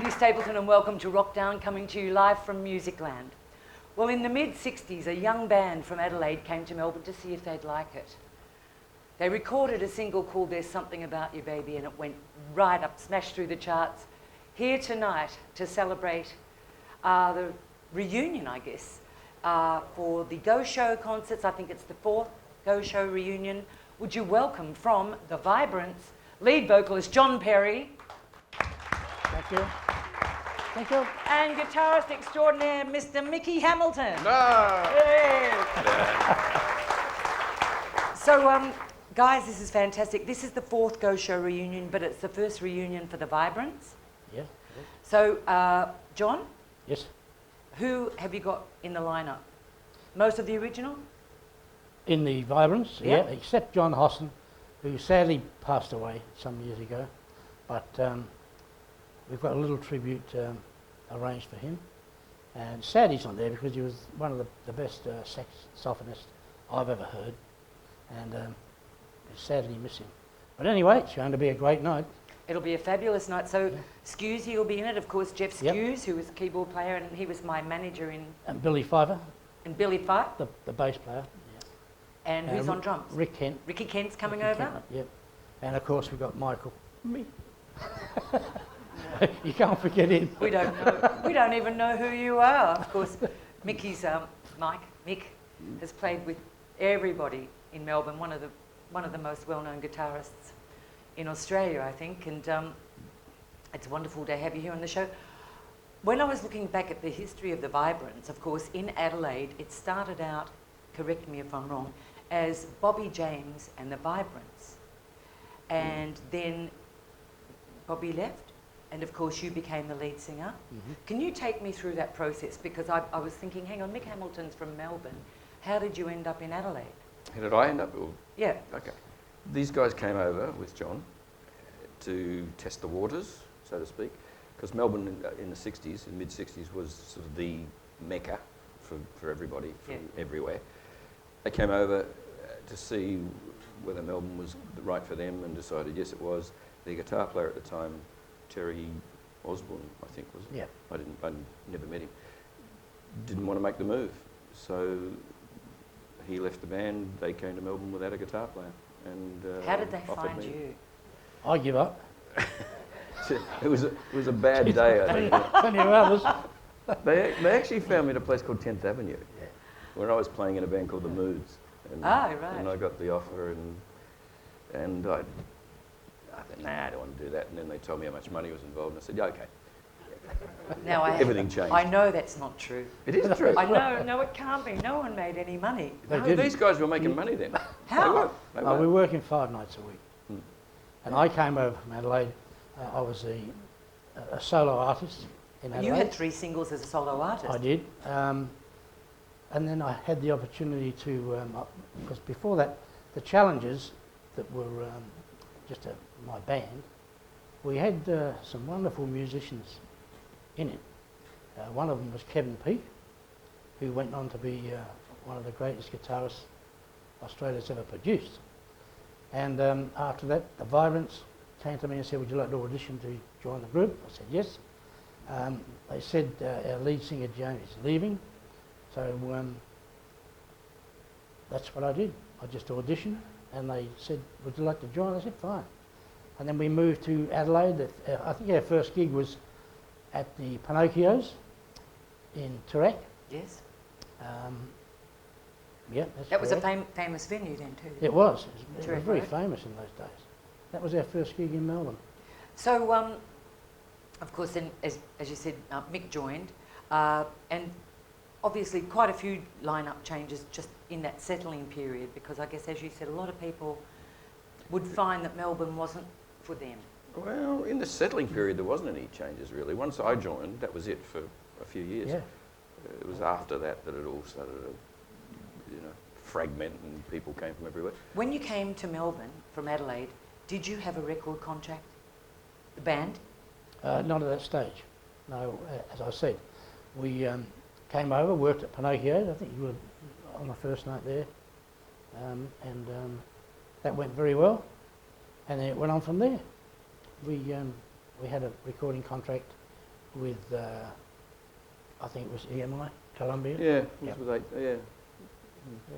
Andy Stapleton and welcome to Wrokdown, coming to you live from Musicland. Well, in the mid-60s, a young band from Adelaide came to Melbourne to see if they'd like it. They recorded a single called There's Something About You Baby, and it went right up, smashed through the charts. Here tonight to celebrate the reunion, I guess, for the Go Show concerts. I think it's the 4th Go Show reunion. Would you welcome from The Vibrants, lead vocalist John Perry. Thank you. Thank you. And guitarist extraordinaire, Mr. Mick Hamilton. No. So, guys, this is fantastic. This is the 4th Go Show reunion, but it's the first reunion for the Vibrants. Yeah. So, John? Yes. Who have you got in the lineup? Most of the original? In the Vibrants, Yeah. yeah, except John Hosson, who sadly passed away some years ago. But we've got a little tribute arranged for him. And sad he's not there because he was one of the best saxophonists I've ever heard. And sadly miss him. But anyway, it's going to be a great night. It'll be a fabulous night. So, Yeah. Scusi will be in it, of course, Jeff Yep. Skews, who was the keyboard player, and he was my manager in... And Billy Pfeiffer, And Billy Fife. the bass player. And who's on drums? Rick Kent. Ricky Kent's coming Ricky over? Kent, yep. And of course we've got Michael. Me. You can't forget him. We don't know. We don't even know who you are. Of course, Mickey's Mick has played with everybody in Melbourne. One of the most well-known guitarists in Australia, I think. And it's wonderful to have you here on the show. When I was looking back at the history of the Vibrants, of course, in Adelaide, it started out, correct me if I'm wrong, as Bobby James and the Vibrants. And then Bobby left, and of course you became the lead singer. Mm-hmm. Can you take me through that process? Because I was thinking, hang on, Mick Hamilton's from Melbourne. How did you end up in Adelaide? How did I end up? Yeah. Okay. These guys came over with John to test the waters, so to speak, because Melbourne in the 60s, in mid-60s, was sort of the mecca for everybody from everywhere. They came over to see whether Melbourne was right for them and decided yes it was. The guitar player at the time, Terry Osborne, I think was it? Yeah. I never met him. Didn't want to make the move, so he left the band. They came to Melbourne without a guitar player. And How did they offered find me. you? I give up. It was a bad day, I think. Plenty of others. They actually found me at a place called 10th Avenue, where I was playing in a band called The Moods. And, right. And I got the offer, and I thought, nah, I don't want to do that. And then they told me how much money was involved, and I said, yeah, okay. Now Everything changed. I know that's not true. It is true. I know. No, it can't be. No one made any money. They No, didn't. these guys were making money then. How? They We weren't. were working 5 nights a week. And I came over from Adelaide. I was a solo artist in Adelaide. You had 3 singles as a solo artist. I did. And then I had the opportunity to, because before that, the Challengers that were just my band, we had some wonderful musicians in it. One of them was Kevin Peake, who went on to be one of the greatest guitarists Australia's ever produced. And after that, the Vibrants came to me and said, would you like to audition to join the group? I said yes. They said our lead singer Joan is leaving, so that's what I did. I just auditioned, and they said, would you like to join? I said fine. And then we moved to Adelaide. I think our first gig was at the Pinocchios in Toorak. Yes. Yeah, that's That was a correct. famous venue then too. It was. It was Toorak very Road. famous in those days. That was our first gig in Melbourne. So, of course, then as you said, Mick joined, and obviously quite a few lineup changes just in that settling period, because I guess, as you said, a lot of people would find that Melbourne wasn't for them. Well, in the settling period, there wasn't any changes really. Once I joined, that was it for a few years. Yeah. It was after that it all started to, fragment and people came from everywhere. When you came to Melbourne from Adelaide, did you have a record contract, the band? Not at that stage. No, as I said, we came over, worked at Pinocchio. I think you were on the first night there, and that went very well. And then it went on from there. We had a recording contract with, I think it was EMI, Columbia. Yeah, it Yep. was with yeah. Yeah.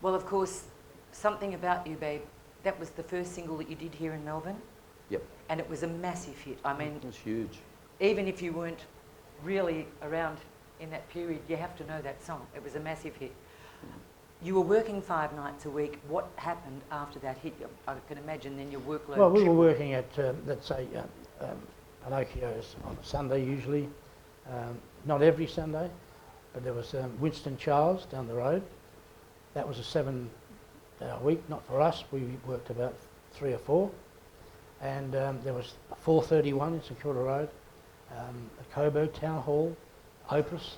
Well, of course, Something About You, Babe, that was the first single that you did here in Melbourne. Yep. And it was a massive hit. I mean, It was huge. even if you weren't really around in that period, you have to know that song. It was a massive hit. You were working 5 nights a week. What happened after that hit? I can imagine then your workload. Well, we were tripled. working at, let's say, Pinocchio's on a Sunday usually. Not every Sunday, but there was Winston Charles down the road. That was a 7-hour week, not for us. We worked about 3 or 4. And there was 431 in St Kilda Road, the Coburg Town Hall, Opus.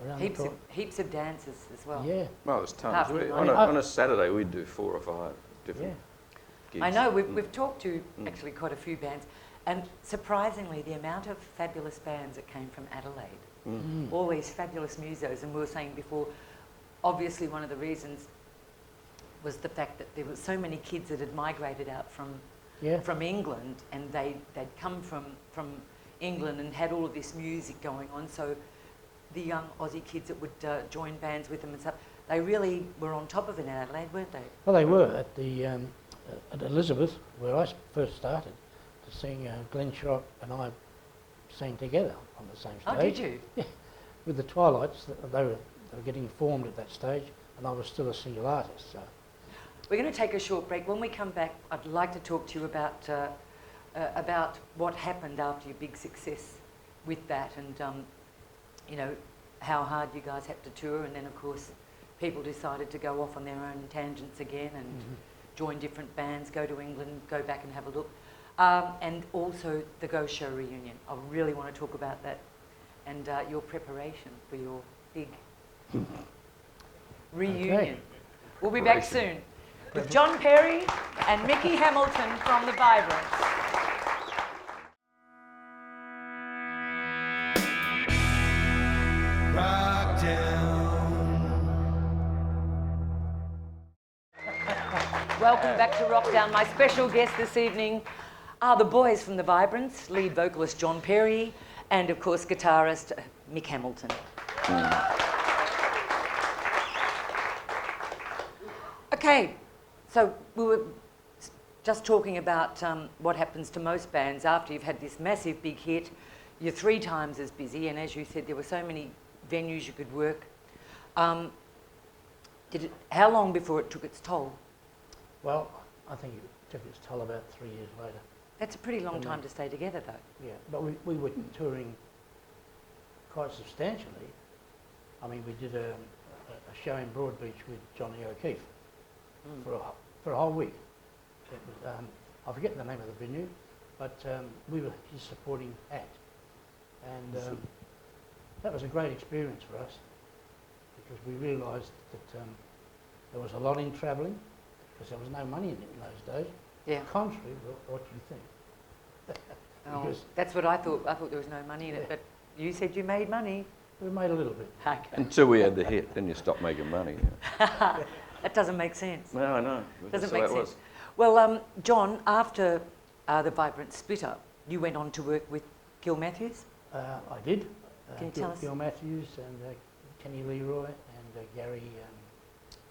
Around the Heaps of dances as well. Yeah, Well, there's Half tons. the On night. a Saturday, we'd do 4 or 5 different yeah. gigs. I know, we've talked to actually quite a few bands, and surprisingly, the amount of fabulous bands that came from Adelaide, Mm. all these fabulous musos, and we were saying before, obviously one of the reasons was the fact that there were so many kids that had migrated out Yeah. from England, and they'd come from England and had all of this music going on, so the young Aussie kids that would join bands with them and stuff, they really were on top of it in Adelaide, weren't they? Well, they were at the at Elizabeth, where I first started to sing. Glenn Schrock and I sang together on the same stage. Oh, did you? Yeah, with the Twilights. They were getting formed at that stage, and I was still a single artist. So. We're going to take a short break. When we come back, I'd like to talk to you about what happened after your big success with that, and you know, how hard you guys had to tour, and then of course people decided to go off on their own tangents again and join different bands, go to England, go back and have a look, and also the Ghost Show reunion. I really want to talk about that and your preparation for your big reunion. Okay. We'll be back soon with John Perry and Mickey Hamilton from the Vibrants. Welcome back to Wrokdown. My special guests this evening are the boys from the Vibrants, lead vocalist John Perry, and of course guitarist Mick Hamilton. Okay, so we were just talking about what happens to most bands after you've had this massive big hit. You're 3 times as busy, and as you said, there were so many venues you could work. How long before it took its toll? Well, I think it took its toll about 3 years later. That's a pretty long time to stay together, though. Yeah, but we were touring quite substantially. I mean, we did a show in Broadbeach with Johnny O'Keefe for a whole week. It was, I forget the name of the venue, but we were his supporting act. And that was a great experience for us because we realised that there was a lot in travelling because there was no money in it in those days. Yeah. Contrary to what you think. Oh, Because that's what I thought. I thought there was no money in it, but you said you made money. we made a little bit. Okay. Until we had the hit, then you stopped making money. That doesn't make sense. No, I know. Doesn't That's make how it sense. was. Well, John, after the Vibrant split up, you went on to work with Gil Matthews. I did. Can you tell us? Gil Matthews and Kenny Leroy and Gary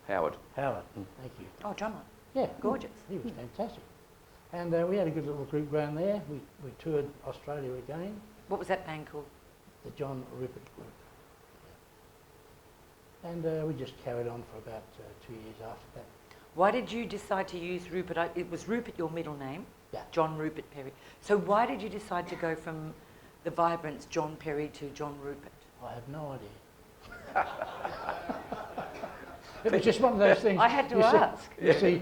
Howard. Howard. Thank you. Oh, drummer. Yeah, Gorgeous. He was fantastic. And we had a good little group round there. We toured Australia again, What was that band called? the John Rupert group. Yeah. And we just carried on for about 2 years after that. Why did you decide to use Rupert? It was Rupert your middle name? Yeah. John Rupert Perry. So why did you decide to go from the Vibrants, John Perry, to John Rupert? I have no idea. It was just one of those things. I had to you see- ask. You see,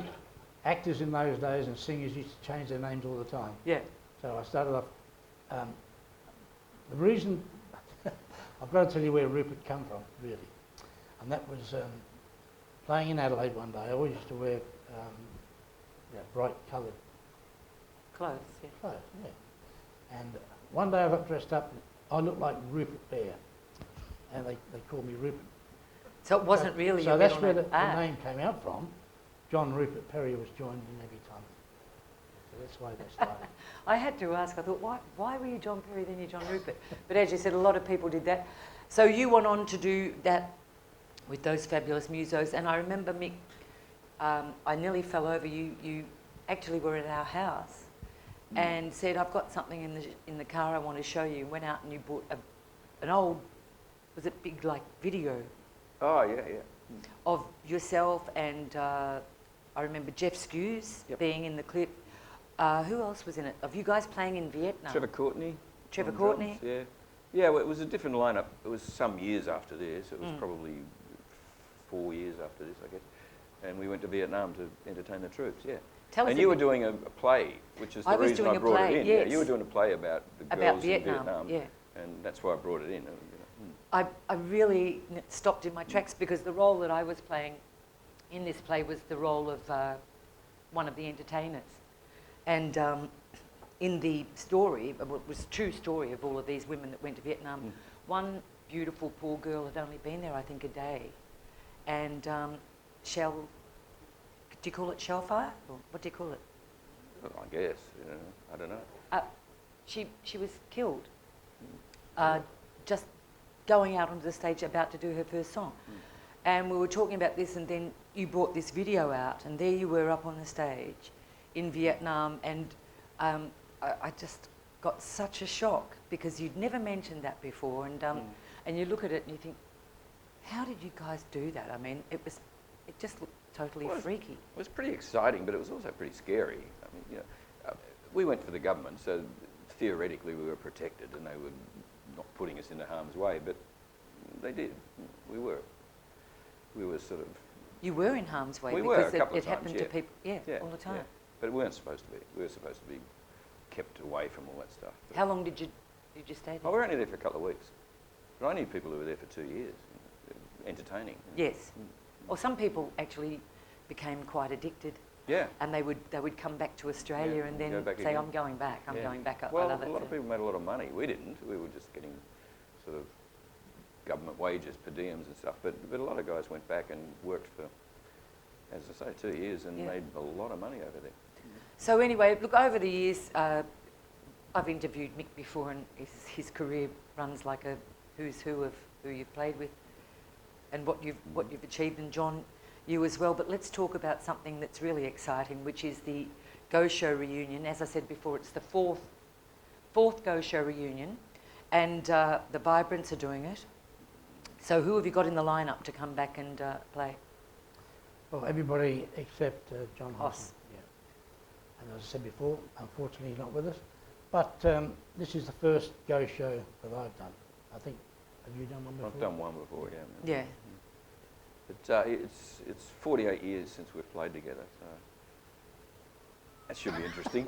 actors in those days and singers used to change their names all the time. Yeah. So I started off. The reason I've got to tell you where Rupert come from, really, and that was playing in Adelaide one day. I always used to wear bright coloured Clothes, yeah. clothes, yeah. And one day I got dressed up. And I looked like Rupert Bear, and they called me Rupert. So it wasn't really So your that's middle where name. the name came out from. John Rupert Perry was joined in every time. So that's why they started. I had to ask, I thought, why were you John Perry, then you John Rupert? But as you said, a lot of people did that. So you went on to do that with those fabulous musos, and I remember, Mick, I nearly fell over. You actually were at our house and said, I've got something in the car I want to show you. Went out and you bought an old, was it big, like, video? Oh, yeah. Of yourself and I remember Jeff Skews being in the clip. Who else was in it? Of you guys playing in Vietnam? Trevor Courtney. Trevor on Courtney? drums, yeah. Yeah, well, it was a different lineup. It was some years after this. It was probably 4 years after this, I guess. And we went to Vietnam to entertain the troops, yeah. Tell us and you were doing a play, which is the reason I brought it in. Yes. Yeah, you were doing a play about the girls in Vietnam. Yeah. And that's why I brought it in. I really stopped in my tracks because the role that I was playing in this play was the role of one of the entertainers. And in the story, it was a true story of all of these women that went to Vietnam, one beautiful poor girl had only been there, I think, a day. And do you call it shellfire? Or what do you call it? Well, I guess, I don't know. She was killed just going out onto the stage about to do her first song. And we were talking about this, and then you brought this video out, and there you were up on the stage in Vietnam, and I just got such a shock because you'd never mentioned that before, and you look at it and you think, how did you guys do that? I mean, it just looked totally freaky. It was pretty exciting, but it was also pretty scary. I mean, we went for the government, so theoretically we were protected and they were not putting us into harm's way, but they did. We were sort of... You were in harm's way we because were, a couple it of times, happened to people, all the time. Yeah. But we weren't supposed to be. We were supposed to be kept away from all that stuff. But how long did you stay there? Oh, we were only there for a couple of weeks. But I knew people who were there for 2 years, entertaining. Yes. Well, some people actually became quite addicted. Yeah. And they would come back to Australia and then say, again. I'm going back, I'm going back. Well, I love it. a lot of people made a lot of money. We didn't. We were just getting sort of government wages, per diems and stuff. But a lot of guys went back and worked for, as I say, 2 years and made a lot of money over there. So anyway, look, over the years, I've interviewed Mick before, and his career runs like a who's who of who you've played with and what you've achieved, and John, you as well. But let's talk about something that's really exciting, which is the Go Show reunion. As I said before, it's the fourth Go Show reunion, and the Vibrants are doing it. So who have you got in the lineup to come back and play? Well, everybody except John Hoss. Yeah. And as I said before, unfortunately he's not with us. But this is the first Go Show that I've done. I think, have you done one before? I've done one before, yeah. Yeah. But it's 48 years since we've played together, so that should be interesting.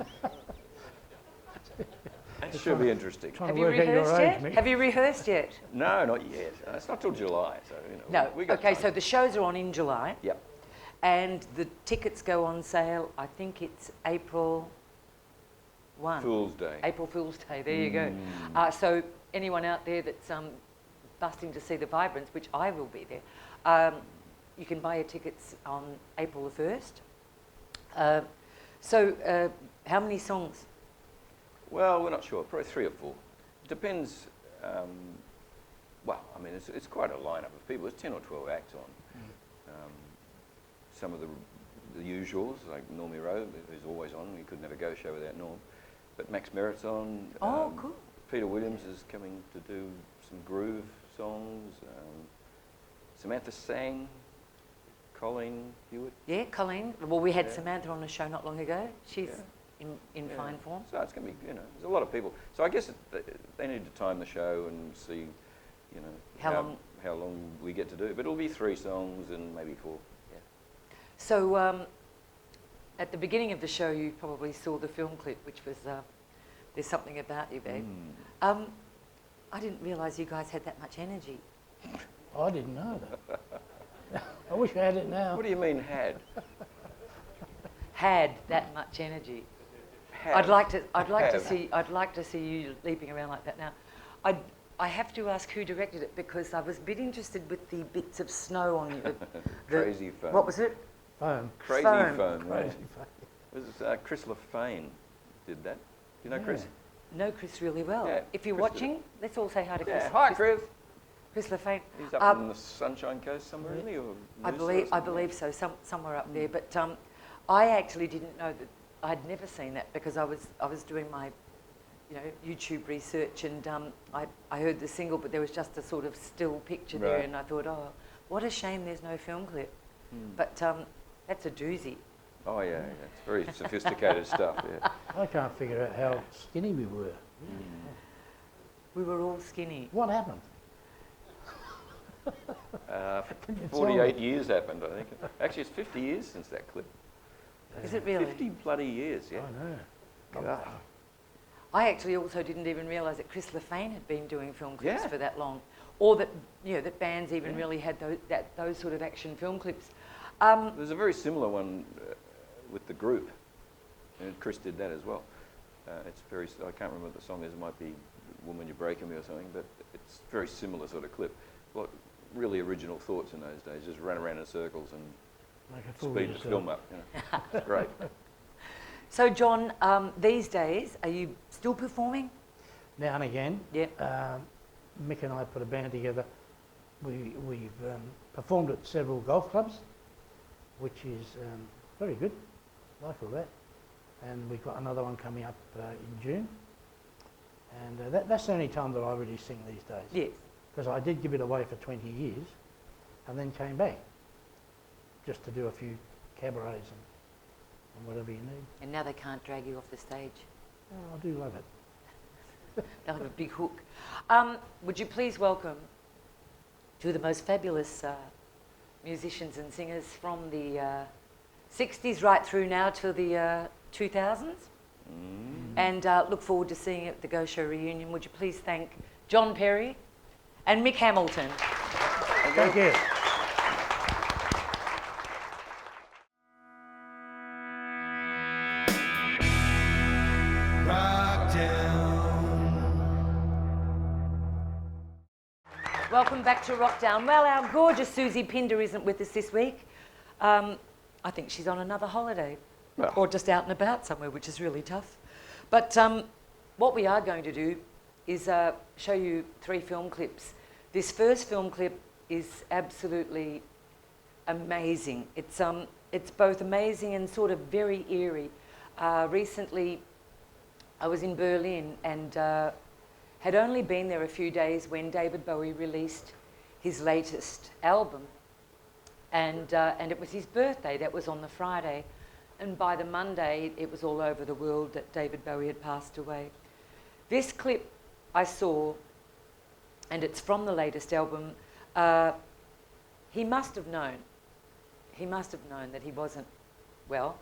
That should be interesting. Have you rehearsed yet? Have you rehearsed yet? No, not yet. It's not till July, so No. we got Okay, time. so the shows are on in July. Yep. And the tickets go on sale, I think it's April 1. Fool's Day. April Fool's Day, there you go. So anyone out there that's busting to see the Vibrants, which I will be there, you can buy your tickets on April the 1st. So how many songs? Well, we're not sure. Probably 3 or 4. Depends. Well, I mean, it's quite a lineup of people. There's 10 or 12 acts on. Some of the usuals, like Normie Rowe, who's always on. We couldn't have a Go Show without Norm. But Max Merritt's on. Oh, cool. Peter Williams is coming to do some groove songs. Samantha sang. Colleen Hewitt. Yeah, Colleen. Well, we had Samantha on the show not long ago. She's in fine form. So it's going to be, there's a lot of people. So I guess they need to time the show and see, how long we get to do. But it'll be 3 songs and maybe 4. Yeah. So at the beginning of the show, you probably saw the film clip, which was There's Something About You, Babe. I didn't realise you guys had that much energy. I didn't know that. I wish I had it now. What do you mean had? Had that much energy. Have. I'd like to see you leaping around like that now. I have to ask who directed it, because I was a bit interested with the bits of snow on you. Crazy Foam. What was it? Foam. Crazy Foam. Foam. Crazy Right. foam. It was Chris Lafane. did that. Do you know Chris? Know Chris really well. Yeah, If you're Chris did watching, let's all say hi to Chris. Yeah, hi Chris. Chris Lafayette. He's up on the Sunshine Coast somewhere, isn't he? Or I believe so, somewhere up there. But I actually didn't know that. I'd never seen that because I was doing my, YouTube research, and I heard the single, but there was just a sort of still picture there, and I thought, oh, what a shame there's no film clip. But that's a doozy. Oh yeah, it's very sophisticated stuff. Yeah. I can't figure out how skinny we were. We were all skinny. What happened? 48 years happened, I think. Actually, it's 50 years since that clip. Is it really? 50 bloody years, yeah. I know. God. I actually also didn't even realise that Chris Lafayette had been doing film clips Yeah. for that long, or that that bands even really had those sort of action film clips. There's a very similar one with the group, and Chris did that as well. It's very. I can't remember what the song is. It might be "Woman, You Breaking Me" or something, but it's very similar sort of clip. What really original thoughts in those days? Just run around in circles and Make a fool of speed the yourself. film up. It's great. So, John, these days, are you still performing? Now and again. Yeah. Mick and I put a band together. We've performed at several golf clubs, which is very good. Like all that. And we've got another one coming up in June. And that's the only time that I really sing these days. Yes. Because I did give it away for 20 years and then came back just to do a few cabarets and whatever you need. And now they can't drag you off the stage. Oh, I do love it. They'll have a big hook. Would you please welcome two of the most fabulous musicians and singers from the 60s right through now to the 2000s? And look forward to seeing you at the Go Show reunion. Would you please thank John Perry and Mick Hamilton. Thank you. Welcome back to Wrokdown. Well, our gorgeous Soozie Pinder isn't with us this week. I think she's on another holiday, or just out and about somewhere, which is really tough. But what we are going to do is show you 3 film clips. This first film clip is absolutely amazing. It's both amazing and sort of very eerie. Recently, I was in Berlin and had only been there a few days when David Bowie released his latest album. And it was his birthday. That was on the Friday. And by the Monday, it was all over the world that David Bowie had passed away. This clip I saw, and it's from the latest album, he must have known. He must have known that he wasn't well.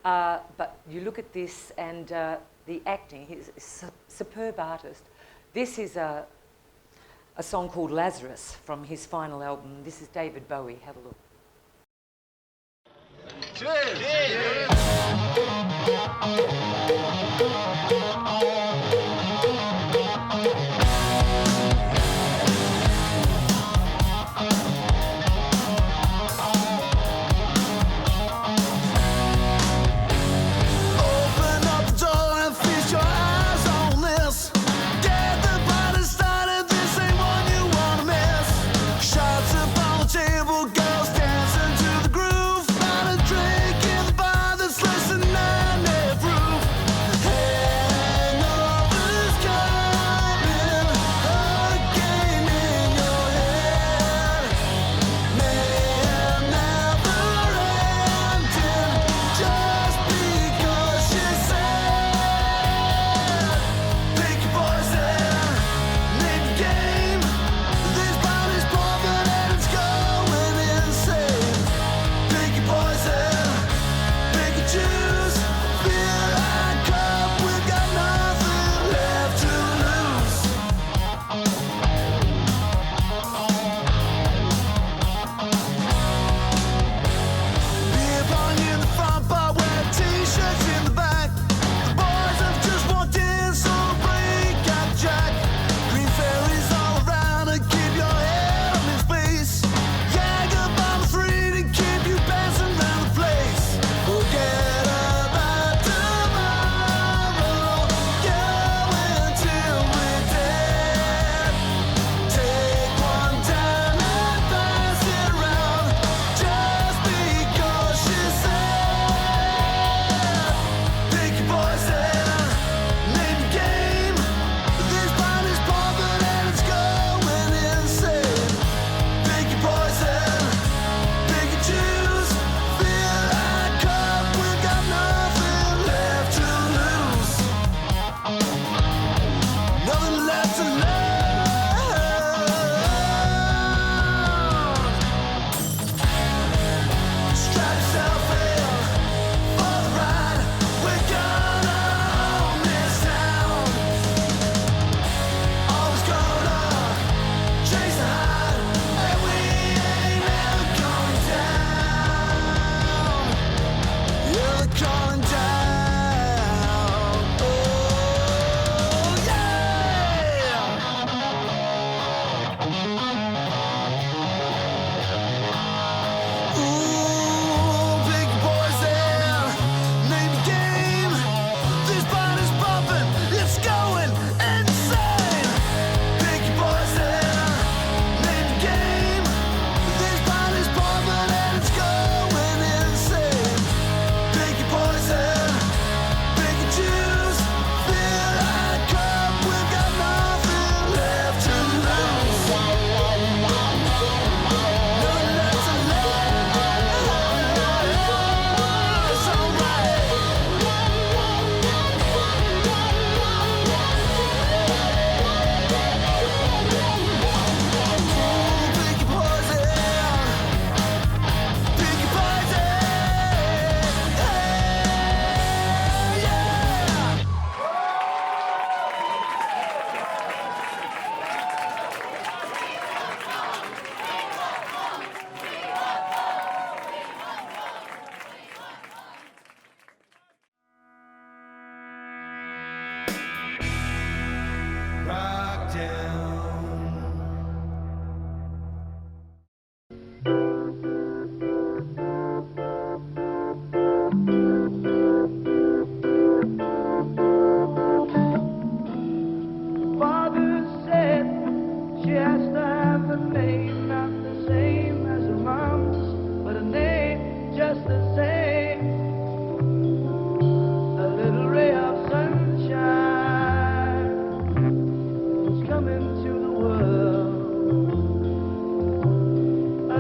But you look at this and the acting, he's a superb artist. This is a song called Lazarus from his final album. This is David Bowie. Have a look. Cheers! Cheers. Roof, not a drink in the bar that's less than 9 proof.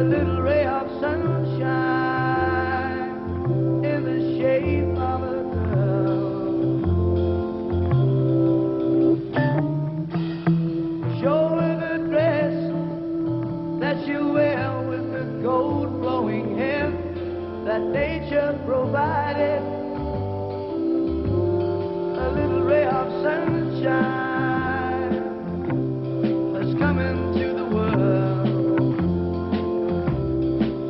little ray of sunshine in the shape of a girl. Show her the dress that you wear with the gold flowing hair that nature provided. A little ray of sunshine has come into the world.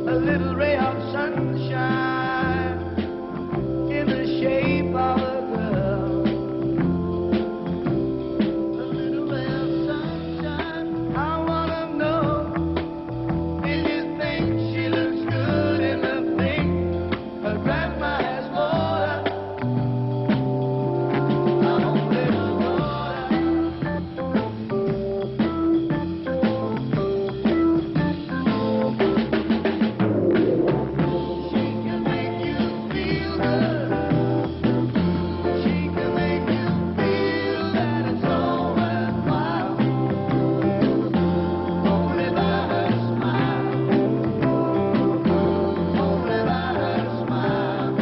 A little ray of sunshine in the shape of a girl. A little ray of sunshine. I wanna know, did you think she looks good in the thing her grandma has bought her? Our own little daughter. She can make you feel good. She can make you feel that it's all worthwhile. Only by her smile. Only by her smile.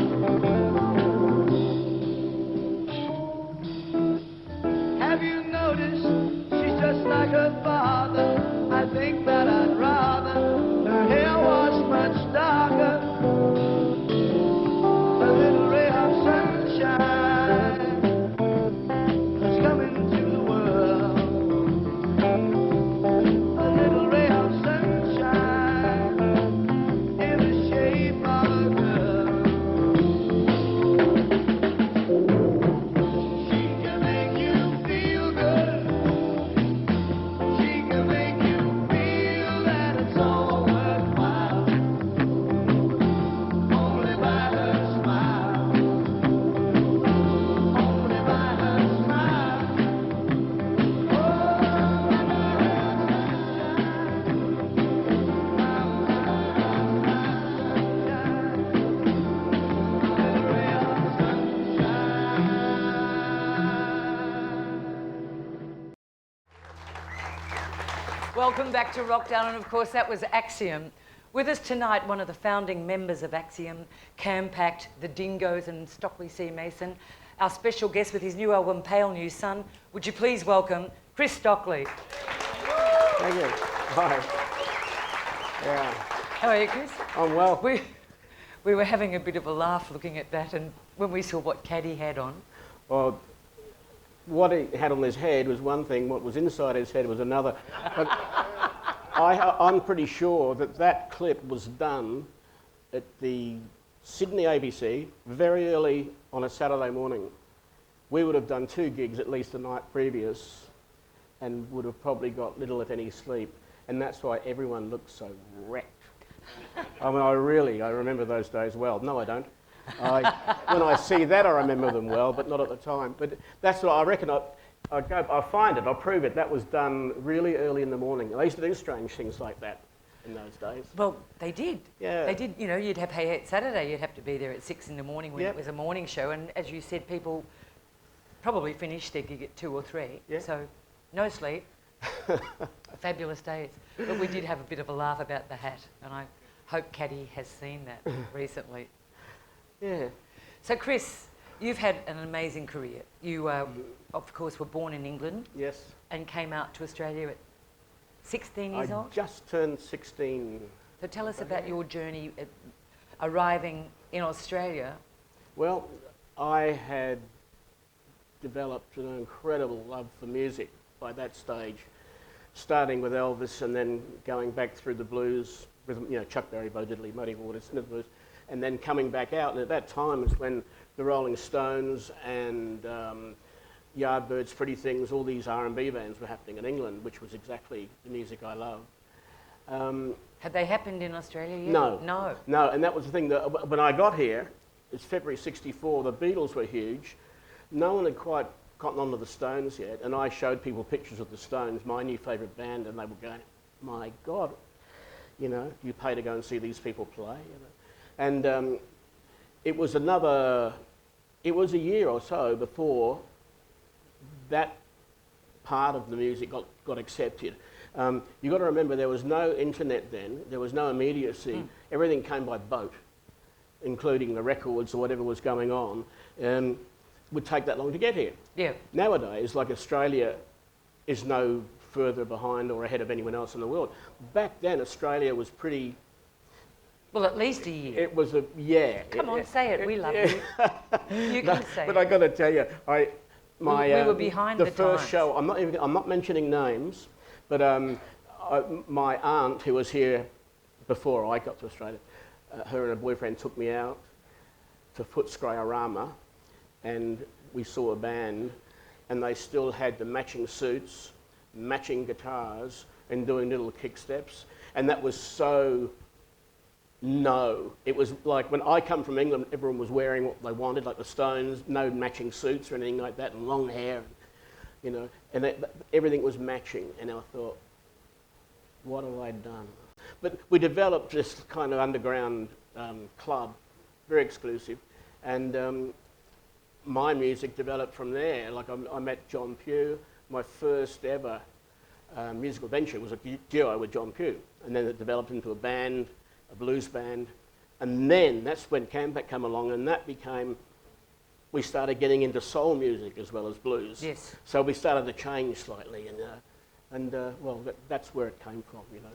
Have you noticed she's just like her father? I think that I'd rather her hair was much darker. A little ray of sunshine has come into the world. A little ray of sunshine in the shape of a girl. She can make you feel good. She can make you feel that it's all worthwhile. Only by her smile. Only by her smile. Welcome back to Wrokdown, and of course that was Axiom. With us tonight, one of the founding members of Axiom, Cam Pact, the Dingoes and Stockley C. Mason. Our special guest with his new album, Pale New Sun. Would you please welcome Chris Stockley. Thank you. Hi. Yeah, How are you, Chris? I'm well. We were having a bit of a laugh looking at that, and when we saw what Caddy had on. Well, what he had on his head was one thing, what was inside his head was another. But I'm pretty sure that that clip was done at the Sydney ABC very early on a Saturday morning. We would have done 2 gigs at least the night previous and would have probably got little if any sleep, and that's why everyone looked so wrecked. I mean, I remember those days well. No, I don't. When I see that, I remember them well, but not at the time. But that's what I reckon. I'll find it. I'll prove it. That was done really early in the morning. They used to do strange things like that in those days. Well, they did. Yeah. They did. You know, you'd have Hey Hey It's Saturday. You'd have to be there at 6 in the morning when Yep. it was a morning show, and as you said, people probably finished their gig at 2 or 3. Yeah. So, no sleep. Fabulous days. But we did have a bit of a laugh about the hat, and I hope Caddy has seen that recently. Yeah. So, Chris, you've had an amazing career. You, of course, were born in England Yes. and came out to Australia at 16 years I old. just turned 16. So tell us about your journey at arriving in Australia. Well, I had developed an incredible love for music by that stage, starting with Elvis and then going back through the blues with, you know, Chuck Berry, Bo Diddley, Muddy Waters, Smith Blues, and then coming back out. And at that time was when the Rolling Stones and Yardbirds, Pretty Things, all these R&B bands were happening in England, which was exactly the music I loved. Had they happened in Australia yet? No. No. No, and that was the thing, that when I got here, it's February '64, the Beatles were huge. No one had quite gotten onto the Stones yet, and I showed people pictures of the Stones, my new favourite band, and they were going, my God, you know, you pay to go and see these people play. You know? And it was a year or so before that part of the music got accepted. You've got to remember there was no internet then, there was no immediacy. Everything came by boat, including the records or whatever was going on. Would take that long to get here. Yeah. Nowadays, like Australia is no further behind or ahead of anyone else in the world. Back then, Australia was pretty... Well, at least a year. It was a... Yeah. Come on, say it. We love you. You can say But it. I got to tell you, We were behind the the first times. show. I'm not mentioning names, but my aunt, who was here before I got to Australia, her and her boyfriend took me out to Footscray-Arama, and we saw a band, and they still had the matching suits, matching guitars, and doing little kick steps, and that was so... No, it was like when I come from England, everyone was wearing what they wanted, like the Stones, no matching suits or anything like that, and long hair, you know, and everything was matching. And I thought, what have I done? But we developed this kind of underground club, very exclusive, and my music developed from there. Like I met John Pugh. My first ever musical venture was a duo with John Pugh, and then it developed into a band, a blues band, and then that's when Campact came along, and that became, we started getting into soul music as well as blues. Yes. So we started to change slightly, and well, that's where it came from, you know.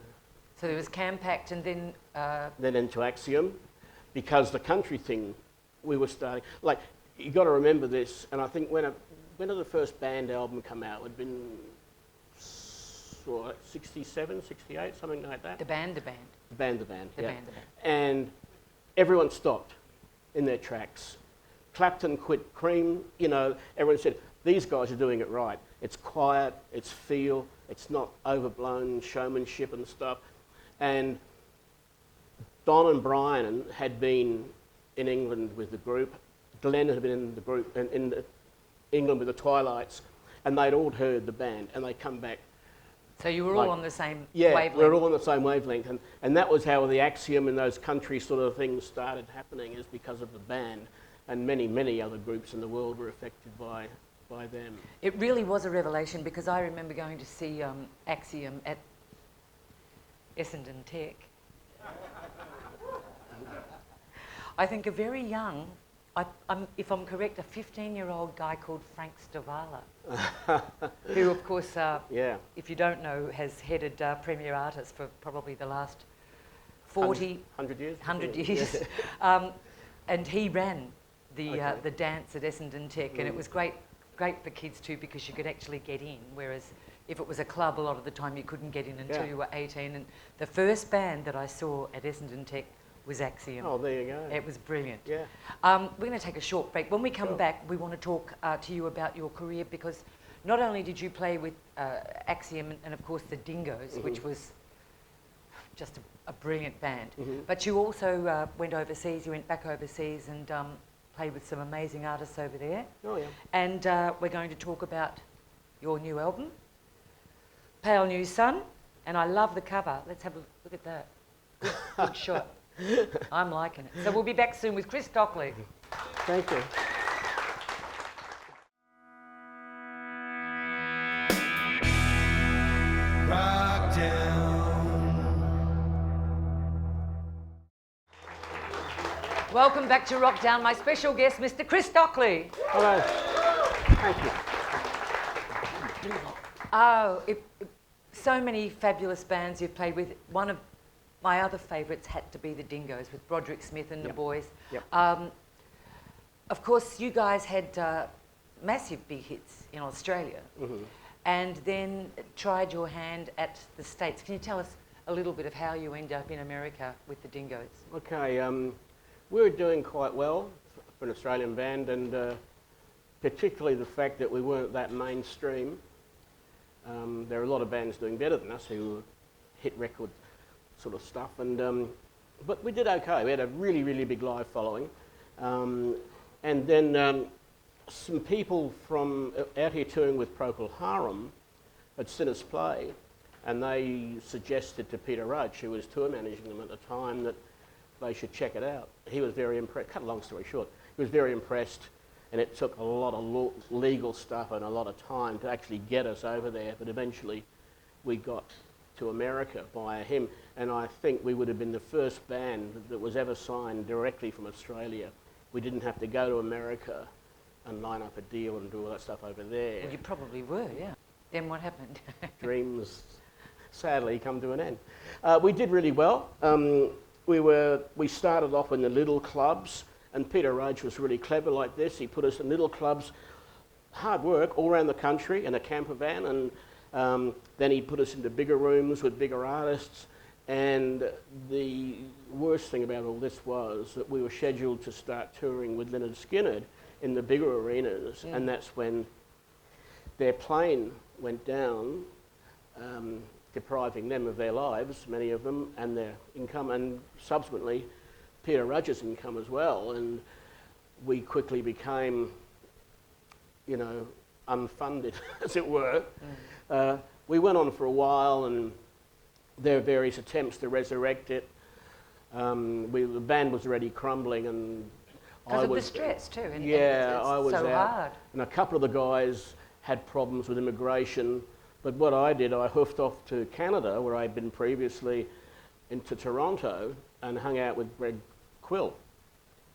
So there was Campact, and then... Then into Axiom, because the country thing, we were starting, like, you got to remember this, and I think when did the first band album come out? It would have been 67, 68, something like that. The band. The band, yeah. The band. And everyone stopped in their tracks. Clapton quit Cream, you know, everyone said, these guys are doing it right. It's quiet, it's feel, it's not overblown showmanship and stuff. And Don and Brian had been in England with the group. Glenn had been in the group, in England with the Twilights, and they'd all heard the band, and they'd come back. So you were all on the same Yeah, wavelength? we were all on the same wavelength, and that was how the Axiom and those country sort of things started happening, is because of the band, and many, many other groups in the world were affected by them. It really was a revelation, because I remember going to see Axiom at Essendon Tech. I think a very young, if I'm correct, a 15-year-old guy called Frank Stavala, who, of course, if you don't know, has headed Premier Artist for probably the last 100 years. 100 years. And he ran the dance at Essendon Tech, and it was great for kids too, because you could actually get in, whereas if it was a club, a lot of the time you couldn't get in until you were 18. And the first band that I saw at Essendon Tech was Axiom. Oh, there you go. It was brilliant. Yeah. We're going to take a short break. When we come back, we want to talk to you about your career, because not only did you play with Axiom and of course the Dingoes, which was just a brilliant band, but you also went overseas. You went back overseas and played with some amazing artists over there. Oh, yeah. And we're going to talk about your new album, Pale New Sun, and I love the cover. Let's have a look at that. Good shot. I'm liking it. So we'll be back soon with Chris Stockley. Thank you. Welcome back to Wrokdown. My special guest, Mr. Chris Stockley. Hello. Thank you. Oh, so many fabulous bands you've played with. One of my other favourites had to be the Dingoes with Broderick Smith and the boys. Yep. Of course, you guys had massive big hits in Australia, and then tried your hand at the States. Can you tell us a little bit of how you ended up in America with the Dingoes? Okay, we were doing quite well for an Australian band, and particularly the fact that we weren't that mainstream. There are a lot of bands doing better than us who hit record sort of stuff, and but we did okay. We had a really, really big live following, and then some people from out here touring with Procol Harum had seen us play, and they suggested to Peter Rudge, who was tour managing them at the time, that they should check it out. He was very impressed. Cut a long story short, he was very impressed, and it took a lot of legal stuff and a lot of time to actually get us over there, but eventually we got to America by him, and I think we would have been the first band that was ever signed directly from Australia. We didn't have to go to America and line up a deal and do all that stuff over there. Well, you probably were, yeah. Then what happened? Dreams sadly come to an end. We did really well. We started off in the little clubs, and Peter Rudge was really clever like this. He put us in little clubs, hard work, all around the country in a camper van, and then he put us into bigger rooms with bigger artists. And the worst thing about all this was that we were scheduled to start touring with Lynyrd Skynyrd in the bigger arenas, and that's when their plane went down, depriving them of their lives, many of them, and their income, and subsequently Peter Rudge's income as well. And we quickly became, you know, unfunded, as it were. We went on for a while, and there were various attempts to resurrect it. The band was already crumbling, and Because of the stress too. And yeah, it's I was so out, hard. and a couple of the guys had problems with immigration. But what I did, I hoofed off to Canada, where I'd been previously, into Toronto, and hung out with Greg Quill.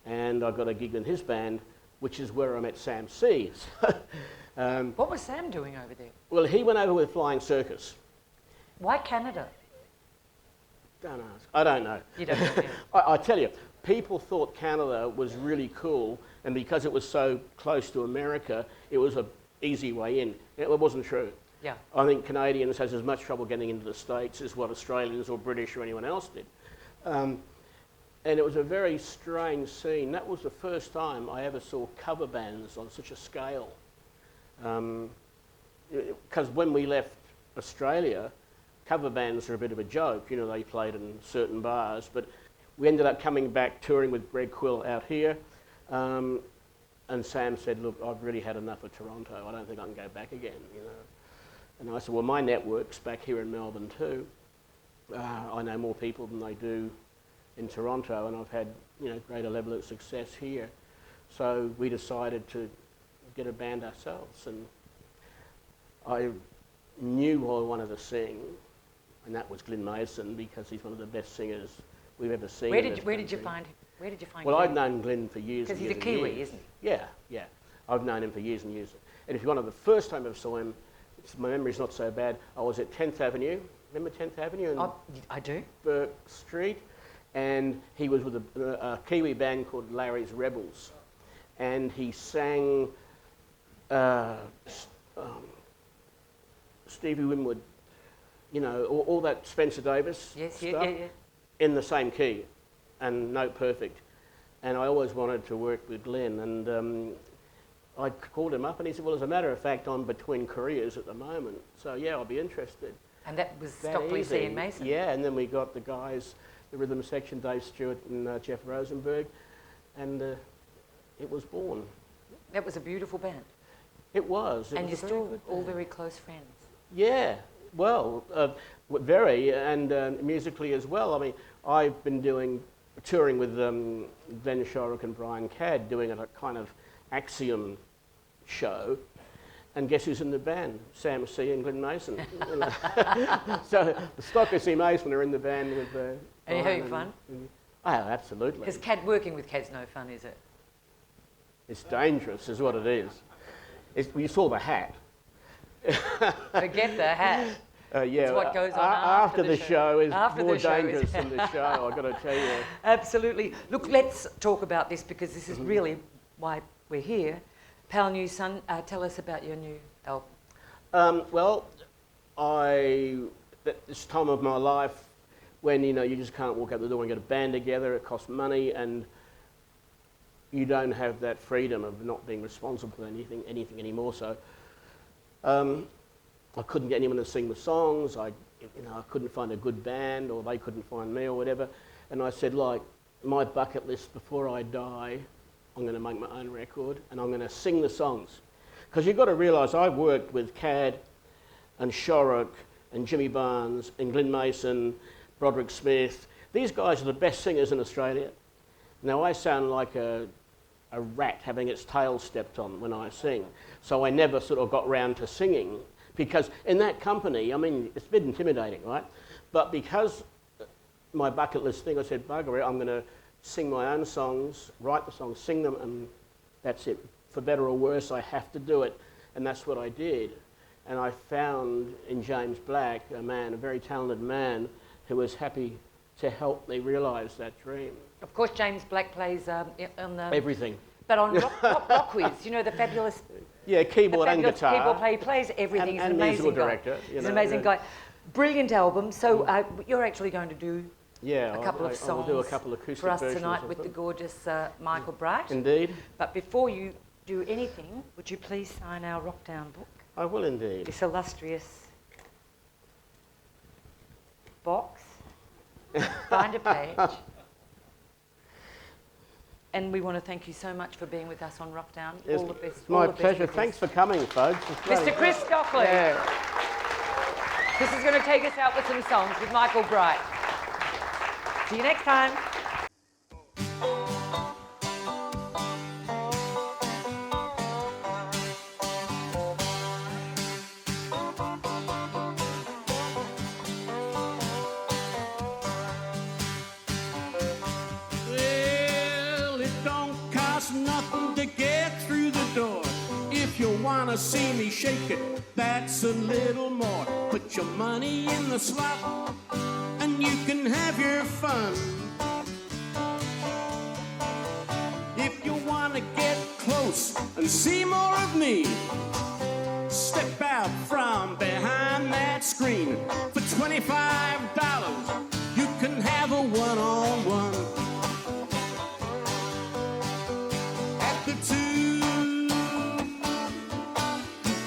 And I got a gig in his band, which is where I met Sam C. What was Sam doing over there? Well, he went over with Flying Circus. Why Canada? Don't ask. I don't know. You don't know, yeah. I tell you, people thought Canada was really cool, and because it was so close to America, it was an easy way in. It wasn't true. Yeah. I think Canadians has as much trouble getting into the States as what Australians or British or anyone else did. And it was a very strange scene. That was the first time I ever saw cover bands on such a scale. Because when we left Australia, cover bands are a bit of a joke. You know, they played in certain bars, but we ended up coming back touring with Greg Quill out here. And Sam said, look, I've really had enough of Toronto. I don't think I can go back again, you know. And I said, well, my network's back here in Melbourne too. I know more people than they do in Toronto, and I've had, you know, greater level of success here. So we decided to get a band ourselves, and I knew I wanted to sing, and that was Glyn Mason, because he's one of the best singers we've ever seen. Where did you find him? Where did you find Well, Glyn? I've known Glyn for years. Because and he's a years and Kiwi, years. isn't he? Yeah, yeah. I've known him for years and years. And if you want to, the first time I saw him, my memory's not so bad, I was at 10th Avenue. Remember 10th Avenue? And I do. Burke Street. And he was with a Kiwi band called Larry's Rebels. And he sang Stevie Winwood, you know, all that Spencer Davis stuff in the same key and note perfect. And I always wanted to work with Glenn, and I called him up and he said, well, as a matter of fact, I'm between careers at the moment, so yeah, I'll be interested. And that was That Stockley, easy. C and Mason. Yeah, and then we got the guys, the rhythm section, Dave Stewart and Jeff Rosenberg, and it was born. That was a beautiful band. It was. And you're was a very still good all band. very close friends. Yeah, well, very, and musically as well. I mean, I've been touring with Glenn Shorrock and Brian Cadd, doing a kind of Axiom show, and guess who's in the band? Sam C and Glyn Mason. You know. So the Stockley C Mason are in the band with Are you Brian having fun? Oh, absolutely. Because working with Cad's no fun, is it? It's dangerous, is what it is. You saw the hat. Forget the hat. Yeah, It's what goes on after the show is After more the show is- dangerous than the show, I've got to tell you. Absolutely. Look, let's talk about this because this is really why we're here. Pal New Son, tell us about your new album. Well, at this time of my life, when you just can't walk out the door and get a band together, it costs money, and you don't have that freedom of not being responsible for anything anymore. So I couldn't get anyone to sing the songs. I couldn't find a good band, or they couldn't find me, or whatever. And I said, like, my bucket list before I die, I'm going to make my own record, and I'm going to sing the songs. Because you've got to realise I've worked with Cadd and Shorrock and Jimmy Barnes and Glyn Mason, Broderick Smith. These guys are the best singers in Australia. Now, I sound like a rat having its tail stepped on when I sing. So I never sort of got round to singing. Because in that company, I mean, it's a bit intimidating, right? But because my bucket list thing, I said, bugger it, I'm going to sing my own songs, write the songs, sing them, and that's it. For better or worse, I have to do it. And that's what I did. And I found in James Black a very talented man, who was happy to help me realise that dream. Of course, James Black plays on the... Everything. But on Rock Quiz, you know, the fabulous... Yeah, keyboard and guitar. Keyboard player, he plays everything. He's an amazing musical guy. director. He's an amazing guy. Brilliant album. So you're actually going to do a couple of songs I'll do a couple of acoustic for us versions tonight of with it. the gorgeous Michael Bright. Indeed. But before you do anything, would you please sign our Wrokdown book? I will indeed. This illustrious box. Find a page. And we want to thank you so much for being with us on Wrokdown. All the best. It's my pleasure. Thanks for coming, folks. Mr. Chris Stockley. Yeah. Chris is going to take us out with some songs with Michael Bright. See you next time. Nothing to get through the door. If you wanna see me shake it, that's a little more. Put your money in the slot and you can have your fun. If you wanna get close and see more of me, step out from behind that screen. For $25 you can have a one-on-one.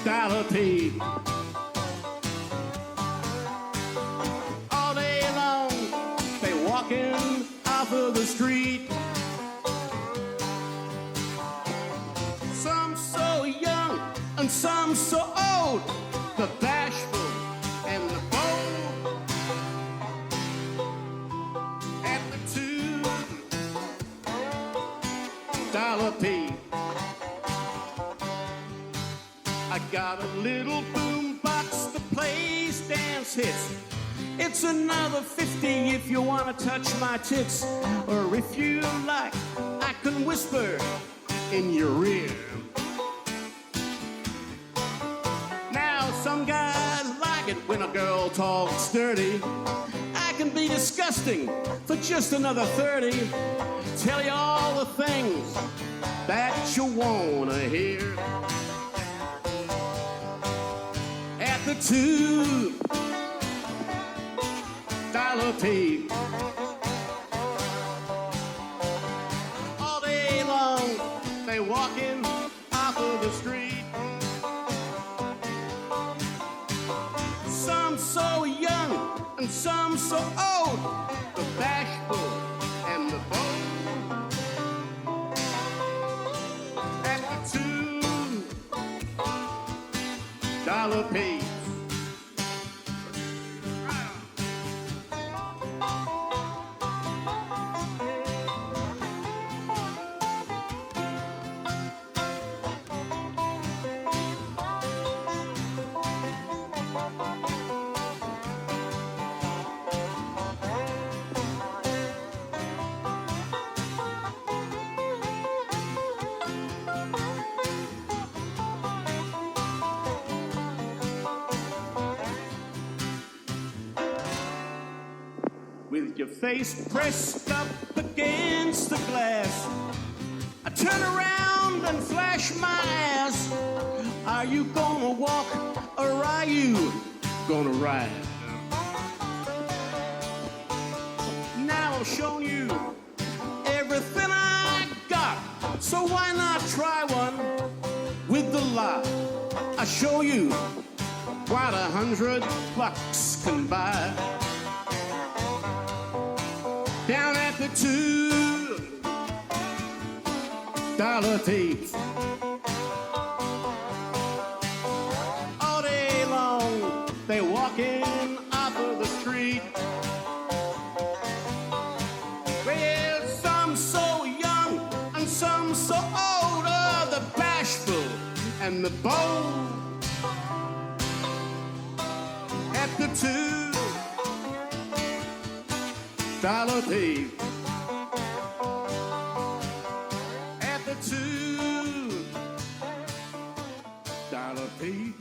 $2 pay. All day long they walking off of the street. Some so young and some so old, the bashful and the bold. At the $2 pay. I got a little boom box that plays dance hits. It's another 50 if you want to touch my tits. Or if you like, I can whisper in your ear. Now some guys like it when a girl talks dirty. I can be disgusting for just another 30. Tell you all the things that you want to hear. The $2 pay. All day long they walking off of the street. Some so young and some so old, the bashful and the bold. At the $2 pay. With your face pressed up against the glass, I turn around and flash my ass. Are you gonna walk or are you gonna ride? Now I've shown you everything I got, so why not try one with the lot? I show you what $100 can buy. Down at the $2 tape. All day long they walking off of the street. Well, some so young and some so old, the bashful and the bold. $2 peep. At the $2 peep.